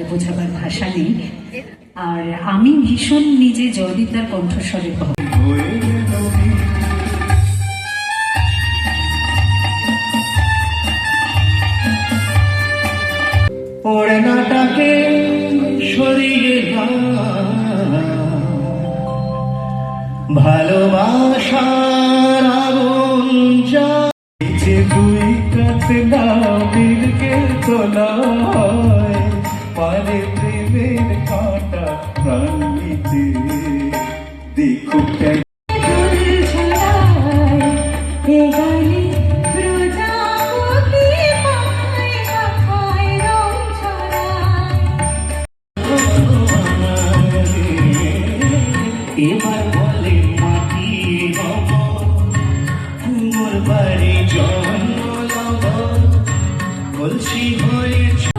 বলে বোঝাবার ভাষা নেই। আর আমি ভীষণ নিজে জয়দীপদার কণ্ঠস্বরের ভক্ত। ওড়নাটাকে সরিয়ে ভালোবাসার আগুন যে দুই কাছে নাবিলকে তোলা হয় পারে প্রেমের কাঁটা প্রাণ নিতে দেখো এবার বলে মাটি হব মোর বাড়ি জন্ম লব বলছি হয়েছে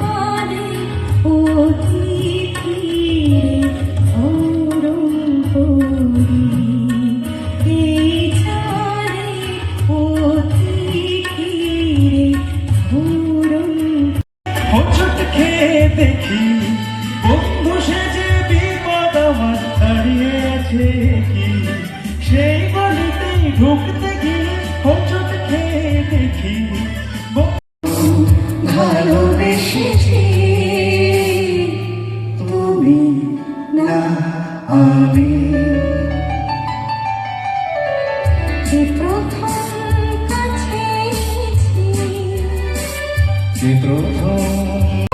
হোঁচট খেয়ে দেখি বন্ধু সেজে বিপদ আমার দাঁড়িয়ে আছে কি সেই গলিতেই ঢুকতে গিয়ে হোঁচট খেয়ে দেখি ভালোবেসেছি তুমি না আমি যে প্রথম কাছে যে প্রথম